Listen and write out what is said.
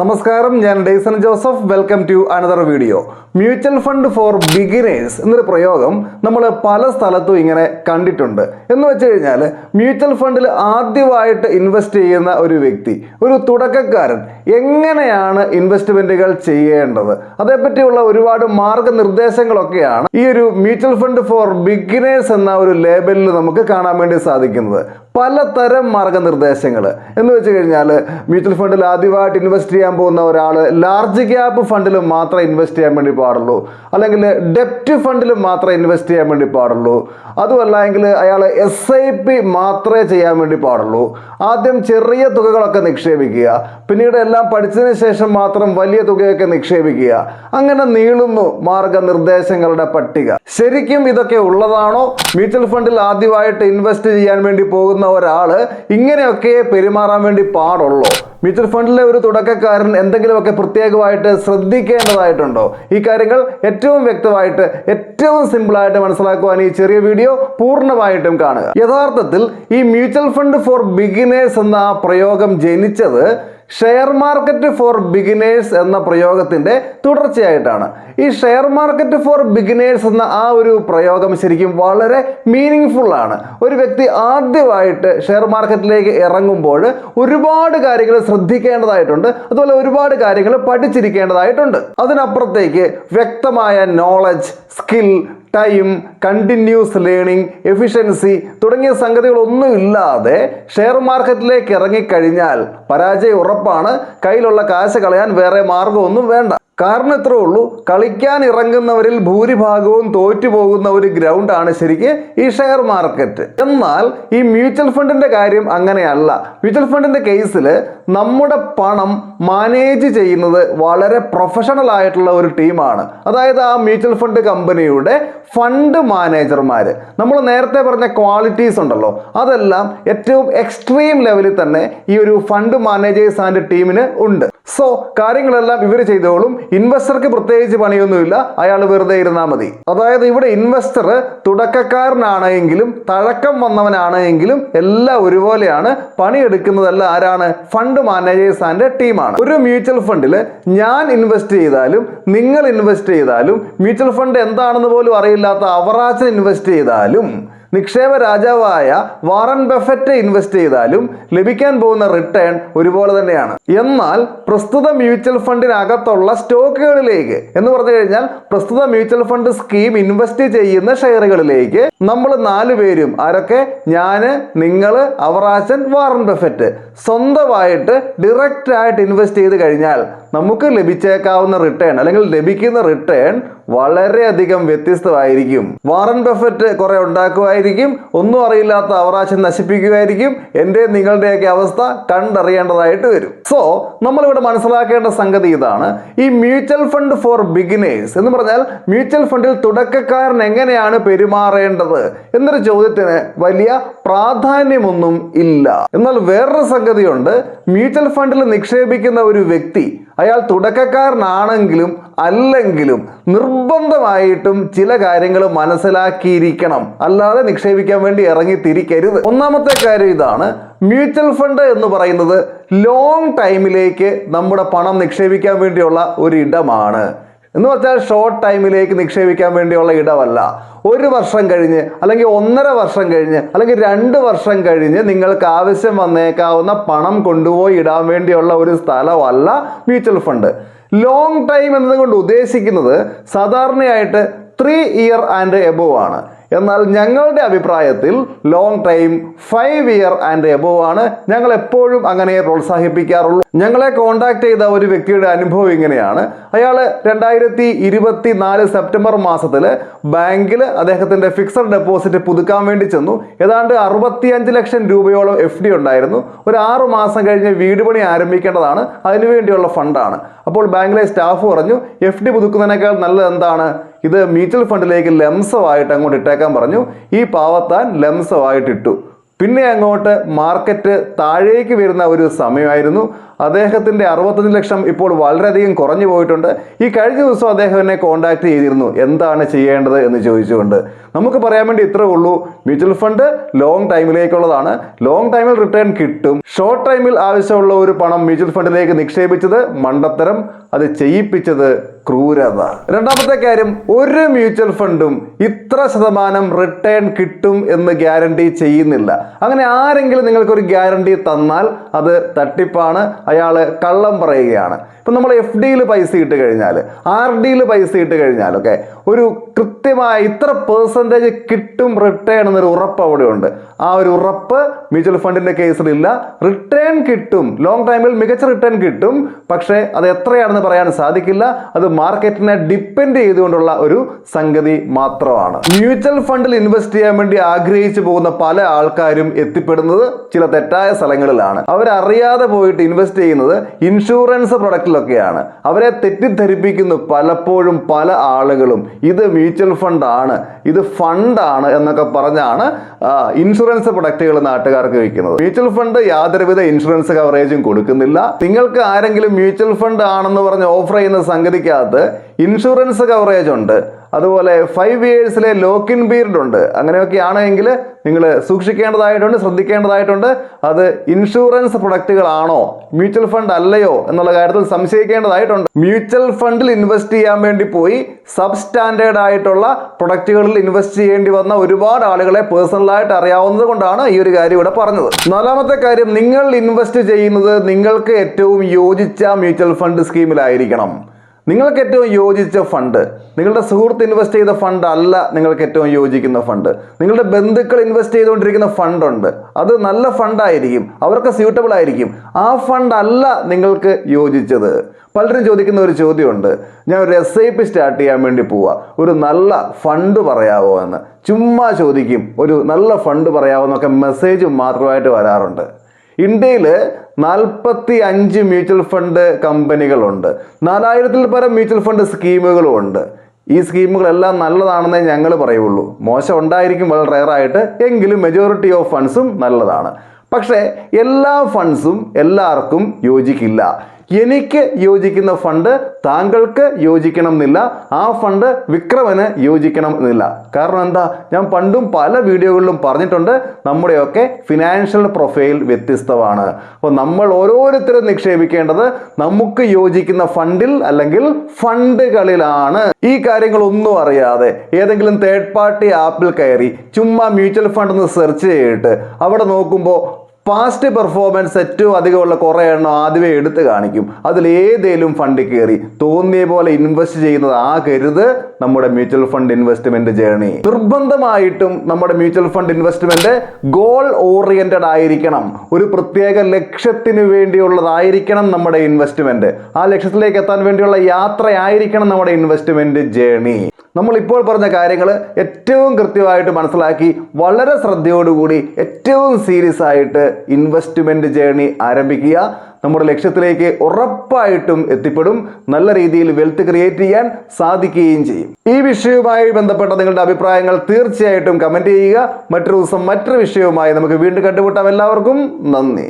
നമസ്കാരം, ഞാൻ Deyson Joseph. Welcome to another video. Mutual fund for beginners എന്നൊരു പ്രയോഗം നമ്മൾ പല സ്ഥലത്തും ഇങ്ങനെ കണ്ടിട്ടുണ്ട്. എന്ന് വെച്ച് കഴിഞ്ഞാൽ മ്യൂച്വൽ ഫണ്ടിൽ ആദ്യമായിട്ട് ഇൻവെസ്റ്റ് ചെയ്യുന്ന ഒരു വ്യക്തി, ഒരു തുടക്കക്കാരൻ എങ്ങനെയാണ് ഇൻവെസ്റ്റ്മെന്റുകൾ ചെയ്യേണ്ടത്, അതേപ്പറ്റിയുള്ള ഒരുപാട് മാർഗനിർദ്ദേശങ്ങളൊക്കെയാണ് ഈ ഒരു മ്യൂച്വൽ ഫണ്ട് ഫോർ ബിഗിനേഴ്സ് എന്ന ഒരു ലേബലിൽ നമുക്ക് കാണാൻ വേണ്ടി സാധിക്കുന്നത്. പലതരം മാർഗനിർദ്ദേശങ്ങൾ എന്ന് വെച്ച് കഴിഞ്ഞാൽ മ്യൂച്വൽ ഫണ്ടിൽ ആദ്യമായിട്ട് ഇൻവെസ്റ്റ് ചെയ്യാൻ പോകുന്ന ഒരാൾ ലാർജ് ക്യാപ്പ് ഫണ്ടിൽ മാത്രമേ ഇൻവെസ്റ്റ് ചെയ്യാൻ വേണ്ടി പാടുള്ളൂ, അല്ലെങ്കിൽ ഡെപ്റ്റ് ഫണ്ടിൽ മാത്രമേ ഇൻവെസ്റ്റ് ചെയ്യാൻ വേണ്ടി പാടുള്ളൂ, അതുമല്ല എങ്കിൽ അയാൾ SIP മാത്രമേ ചെയ്യാൻ വേണ്ടി പാടുള്ളൂ, ആദ്യം ചെറിയ തുകകളൊക്കെ നിക്ഷേപിക്കുക, പിന്നീട് എല്ലാം പഠിച്ചതിന് ശേഷം മാത്രം വലിയ തുകയൊക്കെ നിക്ഷേപിക്കുക. അങ്ങനെ നീളുന്നു മാർഗനിർദ്ദേശങ്ങളുടെ പട്ടിക. ശരിക്കും ഇതൊക്കെ ഉള്ളതാണോ? മ്യൂച്വൽ ഫണ്ടിൽ ആദ്യമായിട്ട് ഇൻവെസ്റ്റ് ചെയ്യാൻ വേണ്ടി പോകുന്ന ഒരാള് ഇങ്ങനെയൊക്കെ പെരുമാറാൻ വേണ്ടി പാടുള്ളൂ? മ്യൂച്വൽ ഫണ്ടിലെ ഒരു തുടക്കക്കാരൻ എന്തെങ്കിലുമൊക്കെ പ്രത്യേകമായിട്ട് ശ്രദ്ധിക്കേണ്ടതായിട്ടുണ്ടോ? ഈ കാര്യങ്ങൾ ഏറ്റവും വ്യക്തമായിട്ട്, ഏറ്റവും സിമ്പിളായിട്ട് മനസ്സിലാക്കുവാൻ ഈ ചെറിയ വീഡിയോ പൂർണ്ണമായിട്ടും കാണുക. യഥാർത്ഥത്തിൽ ഈ മ്യൂച്വൽ ഫണ്ട് ഫോർ ബിഗിനേഴ്സ് എന്ന ആ പ്രയോഗം ജനിച്ചത് ഷെയർ മാർക്കറ്റ് ഫോർ ബിഗിനേഴ്സ് എന്ന പ്രയോഗത്തിന്റെ തുടർച്ചയായിട്ടാണ്. ഈ ഷെയർ മാർക്കറ്റ് ഫോർ ബിഗിനേഴ്സ് എന്ന ആ ഒരു പ്രയോഗം ശരിക്കും വളരെ മീനിങ് ഫുൾ ആണ്. ഒരു വ്യക്തി ആദ്യമായിട്ട് ഷെയർ മാർക്കറ്റിലേക്ക് ഇറങ്ങുമ്പോൾ ഒരുപാട് കാര്യങ്ങൾ ശ്രദ്ധിക്കേണ്ടതായിട്ടുണ്ട്, അതുപോലെ ഒരുപാട് കാര്യങ്ങൾ പഠിച്ചിരിക്കേണ്ടതായിട്ടുണ്ട്. അതിനപ്പുറത്തേക്ക് വ്യക്തമായ knowledge, skill, time, continuous learning, efficiency തുടങ്ങിയ സംഗതികളൊന്നും ഇല്ലാതെ ഷെയർ മാർക്കറ്റിലേക്ക് ഇറങ്ങിക്കഴിഞ്ഞാൽ പരാജയം ഉറപ്പാണ്. കയ്യിലുള്ള കാശ് കളയാൻ വേറെ മാർഗമൊന്നും വേണ്ട. കാരണം ഇത്രേ ഉള്ളൂ, കളിക്കാൻ ഇറങ്ങുന്നവരിൽ ഭൂരിഭാഗവും തോറ്റുപോകുന്ന ഒരു ഗ്രൗണ്ടാണ് ശരിക്ക് ഈ ഷെയർ മാർക്കറ്റ്. എന്നാൽ ഈ മ്യൂച്വൽ ഫണ്ടിന്റെ കാര്യം അങ്ങനെയല്ല. മ്യൂച്വൽ ഫണ്ടിന്റെ കേസിൽ നമ്മുടെ പണം മാനേജ് ചെയ്യുന്നത് വളരെ പ്രൊഫഷണൽ ആയിട്ടുള്ള ഒരു ടീമാണ്. അതായത് ആ മ്യൂച്വൽ ഫണ്ട് കമ്പനിയുടെ ഫണ്ട് മാനേജർമാർ. നമ്മൾ നേരത്തെ പറഞ്ഞ ക്വാളിറ്റീസ് ഉണ്ടല്ലോ, അതെല്ലാം ഏറ്റവും എക്സ്ട്രീം ലെവലിൽ തന്നെ ഈ ഒരു ഫണ്ട് മാനേജേഴ്സ് ആൻഡ് ടീമിന് ഉണ്ട്. സോ കാര്യങ്ങളെല്ലാം ഇവർ ചെയ്തോളും. ഇൻവെസ്റ്റർക്ക് പ്രത്യേകിച്ച് പണിയൊന്നുമില്ല, അയാൾ വെറുതെ ഇരുന്നാൽ മതി. അതായത് ഇവിടെ ഇൻവെസ്റ്റർ തുടക്കക്കാരനാണെങ്കിലും തഴക്കം വന്നവനാണെങ്കിലും എല്ലാം ഒരുപോലെയാണ്. പണിയെടുക്കുന്നതെല്ലാം ആരാണ്? ഫണ്ട് മാനേജേഴ്സ് ആൻഡ് ടീമാണ്. ഒരു മ്യൂച്വൽ ഫണ്ടിൽ ഞാൻ ഇൻവെസ്റ്റ് ചെയ്താലും നിങ്ങൾ ഇൻവെസ്റ്റ് ചെയ്താലും, മ്യൂച്വൽ ഫണ്ട് എന്താണെന്ന് പോലും അറിയില്ലാത്ത അവറാച്ചൻ ഇൻവെസ്റ്റ് ചെയ്താലും, നിക്ഷേപ രാജാവായ വാറൻ ബഫറ്റ് ഇൻവെസ്റ്റ് ചെയ്താലും ലഭിക്കാൻ പോകുന്ന റിട്ടേൺ ഒരുപോലെ തന്നെയാണ്. എന്നാൽ പ്രസ്തുത മ്യൂച്വൽ ഫണ്ടിനകത്തുള്ള സ്റ്റോക്കുകളിലേക്ക് എന്ന് പറഞ്ഞു കഴിഞ്ഞാൽ പ്രസ്തുത മ്യൂച്വൽ ഫണ്ട് സ്കീം ഇൻവെസ്റ്റ് ചെയ്യുന്ന ഷെയറുകളിലേക്ക് നമ്മൾ 4 പേരും, ആരൊക്കെ? ഞാന്, നിങ്ങള്, അവറാച്ചൻ, വാറൻ ബഫറ്റ്, സ്വന്തമായിട്ട് ഡയറക്റ്റ് ആയിട്ട് ഇൻവെസ്റ്റ് ചെയ്ത് കഴിഞ്ഞാൽ നമുക്ക് ലഭിച്ചേക്കാവുന്ന റിട്ടേൺ അല്ലെങ്കിൽ ലഭിക്കുന്ന റിട്ടേൺ വളരെയധികം വ്യത്യസ്തമായിരിക്കും. വാറൻ ബഫറ്റ് കുറെ ഉണ്ടാക്കുമായിരിക്കും, ഒന്നും അറിയില്ലാത്ത അവറാച്ചൻ നശിപ്പിക്കുമായിരിക്കും. എൻ്റെ നിങ്ങളുടെയൊക്കെ അവസ്ഥ കണ്ടറിയേണ്ടതായിട്ട് വരും. സോ നമ്മളിവിടെ മനസ്സിലാക്കേണ്ട സംഗതി ഇതാണ്. ഈ മ്യൂച്വൽ ഫണ്ട് ഫോർ ബിഗിനേഴ്സ് എന്ന് പറഞ്ഞാൽ മ്യൂച്വൽ ഫണ്ടിൽ തുടക്കക്കാരൻ എങ്ങനെയാണ് പെരുമാറേണ്ടത് എന്നൊരു ചോദ്യത്തിന് വലിയ പ്രാധാന്യമൊന്നും ഇല്ല. എന്നാൽ വേറൊരു സംഗതിയുണ്ട്. മ്യൂച്വൽ ഫണ്ടിൽ നിക്ഷേപിക്കുന്ന ഒരു വ്യക്തി അയാൾ തുടക്കക്കാരനാണെങ്കിലും അല്ലെങ്കിലും നിർബന്ധമായിട്ടും ചില കാര്യങ്ങൾ മനസ്സിലാക്കിയിരിക്കണം, അല്ലാതെ നിക്ഷേപിക്കാൻ വേണ്ടി ഇറങ്ങി തിരിക്കരുത്. ഒന്നാമത്തെ കാര്യം ഇതാണ്. മ്യൂച്വൽ ഫണ്ട് എന്ന് പറയുന്നത് ലോങ് ടൈമിലേക്ക് നമ്മുടെ പണം നിക്ഷേപിക്കാൻ വേണ്ടിയുള്ള ഒരു ഇടമാണ്. എന്ന് വെച്ചാൽ ഷോർട്ട് ടൈമിലേക്ക് നിക്ഷേപിക്കാൻ വേണ്ടിയുള്ള ഇടമല്ല. 1 വർഷം കഴിഞ്ഞ്, അല്ലെങ്കിൽ 1.5 വർഷം കഴിഞ്ഞ്, അല്ലെങ്കിൽ 2 വർഷം കഴിഞ്ഞ് നിങ്ങൾക്ക് ആവശ്യം വന്നേക്കാവുന്ന പണം കൊണ്ടുപോയി ഇടാൻ വേണ്ടിയുള്ള ഒരു സ്ഥലമല്ല മ്യൂച്വൽ ഫണ്ട്. ലോങ് ടൈം എന്നതുകൊണ്ട് ഉദ്ദേശിക്കുന്നത് സാധാരണയായിട്ട് 3 ഇയർ ആൻഡ് എബോവ് ആണ്. എന്നാൽ ഞങ്ങളുടെ അഭിപ്രായത്തിൽ long time 5 year and above ആണ്. ഞങ്ങൾ എപ്പോഴും അങ്ങനെ പ്രോത്സാഹിപ്പിക്കാറുള്ളൂ. ഞങ്ങളെ കോണ്ടാക്ട് ചെയ്ത ഒരു വ്യക്തിയുടെ അനുഭവം ഇങ്ങനെയാണ്. അയാൾ 2024 സെപ്റ്റംബർ മാസത്തിൽ ബാങ്കിൽ അദ്ദേഹത്തിന്റെ ഫിക്സഡ് ഡെപ്പോസിറ്റ് പുതുക്കാൻ വേണ്ടി ചെന്നു. ഏതാണ്ട് 65 ലക്ഷം രൂപയോളം FD ഉണ്ടായിരുന്നു. ഒരു 6 മാസം കഴിഞ്ഞ് വീട് പണി ആരംഭിക്കേണ്ടതാണ്, അതിനുവേണ്ടിയുള്ള ഫണ്ടാണ്. അപ്പോൾ ബാങ്കിലെ സ്റ്റാഫ് പറഞ്ഞു, FD പുതുക്കുന്നതിനേക്കാൾ നല്ലത് എന്താണ്, ഇത് മ്യൂച്വൽ ഫണ്ടിലേക്ക് ലംസമായിട്ട് അങ്ങോട്ട് ഇട്ടേക്കാൻ പറഞ്ഞു. ഈ പാവത്താൻ ലംസമായിട്ട് ഇട്ടു. പിന്നെ അങ്ങോട്ട് മാർക്കറ്റ് താഴേക്ക് വരുന്ന ഒരു സമയമായിരുന്നു. അദ്ദേഹത്തിൻ്റെ 65 ലക്ഷം ഇപ്പോൾ വളരെയധികം കുറഞ്ഞു പോയിട്ടുണ്ട്. ഈ കഴിഞ്ഞ ദിവസം അദ്ദേഹം എന്നെ കോൺടാക്ട് ചെയ്തിരുന്നു എന്താണ് ചെയ്യേണ്ടത് എന്ന് ചോദിച്ചുകൊണ്ട്. നമുക്ക് പറയാൻ വേണ്ടി ഇത്രേ ഉള്ളൂ, മ്യൂച്വൽ ഫണ്ട് ലോങ് ടൈമിലേക്കുള്ളതാണ്. ലോങ് ടൈമിൽ റിട്ടേൺ കിട്ടും. ഷോർട്ട് ടൈമിൽ ആവശ്യമുള്ള ഒരു പണം മ്യൂച്വൽ ഫണ്ടിലേക്ക് നിക്ഷേപിച്ചത് മണ്ടത്തരം, അത് ചെയ്യിപ്പിച്ചത് ക്രൂരത. രണ്ടാമത്തെ കാര്യം, ഒരു മ്യൂച്വൽ ഫണ്ടും ഇത്ര ശതമാനം റിട്ടേൺ കിട്ടും എന്ന് ഗ്യാരണ്ടി ചെയ്യുന്നില്ല. അങ്ങനെ ആരെങ്കിലും നിങ്ങൾക്കൊരു ഗ്യാരണ്ടി തന്നാൽ അത് തട്ടിപ്പാണ്, അയാൾ കള്ളം പറയുകയാണ്. ഇപ്പം നമ്മൾ FDയിൽ പൈസ ഇട്ട് കഴിഞ്ഞാൽ, RDയിൽ പൈസ ഇട്ട് കഴിഞ്ഞാലൊക്കെ ഒരു കൃത്യമായ ഇത്ര % കിട്ടും റിട്ടേൺ എന്നൊരു ഉറപ്പ് അവിടെ ഉണ്ട്. ആ ഒരു ഉറപ്പ് മ്യൂച്വൽ ഫണ്ടിന്റെ കേസിലില്ല. റിട്ടേൺ കിട്ടും, ലോങ് ടൈമിൽ മികച്ച റിട്ടേൺ കിട്ടും, പക്ഷേ അത് എത്രയാണെന്ന് പറയാൻ സാധിക്കില്ല. അത് മാർക്കറ്റിനെ ഡിപ്പെൻഡ് ചെയ്തുകൊണ്ടുള്ള ഒരു സംഗതി മാത്രമാണ്. മ്യൂച്വൽ ഫണ്ടിൽ ഇൻവെസ്റ്റ് ചെയ്യാൻ വേണ്ടി ആഗ്രഹിച്ചു പോകുന്ന പല ആൾക്കാരും എത്തിപ്പെടുന്നത് ചില തെറ്റായ സ്ഥലങ്ങളിലാണ്. അവരറിയാതെ പോയിട്ട് ഇൻവെസ്റ്റ് ചെയ്യുന്നത് ഇൻഷുറൻസ് പ്രൊഡക്റ്റിലൊക്കെയാണ്. അവരെ തെറ്റിദ്ധരിപ്പിക്കുന്നു പലപ്പോഴും പല ആളുകളും. ഇത് മ്യൂച്വൽ ഫണ്ട് ആണ്, ഇത് ഫണ്ടാണ് എന്നൊക്കെ പറഞ്ഞാണ് ഇൻഷുറൻസ് പ്രൊഡക്റ്റുകൾ നാട്ടുകാർക്ക് വിൽക്കുന്നത്. മ്യൂച്വൽ ഫണ്ട് യാതൊരുവിധ ഇൻഷുറൻസ് കവറേജും കൊടുക്കുന്നില്ല. നിങ്ങൾക്ക് ആരെങ്കിലും മ്യൂച്വൽ ഫണ്ട് ആണെന്ന് പറഞ്ഞ് ഓഫർ ചെയ്യുന്ന സംഗതിക്കകത്ത് ഇൻഷുറൻസ് കവറേജ് ഉണ്ട്, അതുപോലെ 5 ഇയേഴ്സിലെ ലോക്ക് ഇൻ പീരീഡ് ഉണ്ട്. അങ്ങനെയൊക്കെ ആണെങ്കിൽ നിങ്ങൾ സൂക്ഷിക്കേണ്ടതായിട്ടുണ്ട്, ശ്രദ്ധിക്കേണ്ടതായിട്ടുണ്ട്. അത് ഇൻഷുറൻസ് പ്രൊഡക്റ്റുകളാണോ മ്യൂച്വൽ ഫണ്ട് അല്ലയോ എന്നുള്ള കാര്യത്തിൽ സംശയിക്കേണ്ടതായിട്ടുണ്ട്. മ്യൂച്വൽ ഫണ്ടിൽ ഇൻവെസ്റ്റ് ചെയ്യാൻ വേണ്ടി പോയി സബ് സ്റ്റാൻഡേർഡ് ആയിട്ടുള്ള പ്രൊഡക്റ്റുകളിൽ ഇൻവെസ്റ്റ് ചെയ്യേണ്ടി വന്ന ഒരുപാട് ആളുകളെ പേഴ്സണലായിട്ട് അറിയാവുന്നത് കൊണ്ടാണ് ഈ ഒരു കാര്യം ഇവിടെ പറഞ്ഞത്. നാലാമത്തെ കാര്യം, നിങ്ങൾ ഇൻവെസ്റ്റ് ചെയ്യുന്നത് നിങ്ങൾക്ക് ഏറ്റവും യോജിച്ച മ്യൂച്വൽ ഫണ്ട് സ്കീമിലായിരിക്കണം. നിങ്ങൾക്ക് ഏറ്റവും യോജിച്ച ഫണ്ട്, നിങ്ങളുടെ സുഹൃത്ത് ഇൻവെസ്റ്റ് ചെയ്ത ഫണ്ട് അല്ല നിങ്ങൾക്ക് ഏറ്റവും യോജിക്കുന്ന ഫണ്ട്. നിങ്ങളുടെ ബന്ധുക്കൾ ഇൻവെസ്റ്റ് ചെയ്തുകൊണ്ടിരിക്കുന്ന ഫണ്ടുണ്ട്, അത് നല്ല ഫണ്ടായിരിക്കും, അവർക്ക് സ്യൂട്ടബിൾ ആയിരിക്കും. ആ ഫണ്ട് അല്ല നിങ്ങൾക്ക് യോജിച്ചത്. പലരും ചോദിക്കുന്ന ഒരു ചോദ്യമുണ്ട്, ഞാൻ ഒരു SIP സ്റ്റാർട്ട് ചെയ്യാൻ വേണ്ടി പോവാ, ഒരു നല്ല ഫണ്ട് പറയാവോ എന്ന്. ചുമ്മാ ചോദിക്കും, ഒരു നല്ല ഫണ്ട് പറയാവോ എന്നൊക്കെ മെസ്സേജ് മാത്രമായിട്ട് വരാറുണ്ട്. ഇന്ത്യയിൽ 45 മ്യൂച്വൽ ഫണ്ട് കമ്പനികളുണ്ട്, 4000-ൽ പരം മ്യൂച്വൽ ഫണ്ട് സ്കീമുകളും ഉണ്ട്. ഈ സ്കീമുകളെല്ലാം നല്ലതാണെന്നേ ഞങ്ങൾ പറയുള്ളൂ. മോശം ഉണ്ടായിരിക്കും വളരെ റെയറായിട്ട്, എങ്കിലും മെജോറിറ്റി ഓഫ് ഫണ്ട്സും നല്ലതാണ്. പക്ഷേ എല്ലാ ഫണ്ട്സും എല്ലാവർക്കും യോജിക്കില്ല. എനിക്ക് യോജിക്കുന്ന ഫണ്ട് താങ്കൾക്ക് യോജിക്കണം എന്നില്ല, ആ ഫണ്ട് വിക്രമന് യോജിക്കണം എന്നില്ല. കാരണം എന്താ, ഞാൻ പണ്ടും പല വീഡിയോകളിലും പറഞ്ഞിട്ടുണ്ട്, നമ്മുടെയൊക്കെ ഫിനാൻഷ്യൽ പ്രൊഫൈൽ വ്യത്യസ്തമാണ്. അപ്പോൾ നമ്മൾ ഓരോരുത്തരും നിക്ഷേപിക്കേണ്ടത് നമുക്ക് യോജിക്കുന്ന ഫണ്ടിൽ അല്ലെങ്കിൽ ഫണ്ടുകളിലാണ്. ഈ കാര്യങ്ങളൊന്നും അറിയാതെ ഏതെങ്കിലും തേർഡ് പാർട്ടി ആപ്പിൽ കയറി ചുമ്മാ മ്യൂച്വൽ ഫണ്ട് എന്ന് സെർച്ച് ചെയ്തിട്ട് അവിടെ നോക്കുമ്പോൾ പാസ്റ്റ് പെർഫോമൻസ് ഏറ്റവും അധികമുള്ള കുറേ എണ്ണം ആദ്യമേ എടുത്ത് കാണിക്കും. അതിലേതേലും ഫണ്ടിൽ കയറി തോന്നിയ പോലെ ഇൻവെസ്റ്റ് ചെയ്യുന്നത് ആകരുത് നമ്മുടെ മ്യൂച്വൽ ഫണ്ട് ഇൻവെസ്റ്റ്മെന്റ് ജേർണി. നിർബന്ധമായിട്ടും നമ്മുടെ mutual fund investment goal oriented ആയിരിക്കണം. ഒരു പ്രത്യേക ലക്ഷ്യത്തിന് വേണ്ടിയുള്ളതായിരിക്കണം നമ്മുടെ ഇൻവെസ്റ്റ്മെന്റ്. ആ ലക്ഷ്യത്തിലേക്ക് എത്താൻ വേണ്ടിയുള്ള യാത്രയായിരിക്കണം നമ്മുടെ ഇൻവെസ്റ്റ്മെന്റ് ജേർണി. നമ്മൾ ഇപ്പോൾ പറഞ്ഞ കാര്യങ്ങൾ ഏറ്റവും കൃത്യമായിട്ട് മനസ്സിലാക്കി വളരെ ശ്രദ്ധയോടുകൂടി ഏറ്റവും സീരിയസ് ആയിട്ട് ഇൻവെസ്റ്റ്മെന്റ് ജേർണി ആരംഭിക്കുക. നമ്മുടെ ലക്ഷ്യത്തിലേക്ക് ഉറപ്പായിട്ടും എത്തിപ്പെടും. നല്ല രീതിയിൽ വെൽത്ത് ക്രിയേറ്റ് ചെയ്യാൻ സാധിക്കുകയും ചെയ്യും. ഈ വിഷയവുമായി ബന്ധപ്പെട്ട നിങ്ങളുടെ അഭിപ്രായങ്ങൾ തീർച്ചയായിട്ടും കമന്റ് ചെയ്യുക. മറ്റൊരു ദിവസം മറ്റൊരു വിഷയവുമായി നമുക്ക് വീണ്ടും കണ്ടുമുട്ടാം. എല്ലാവർക്കും നന്ദി.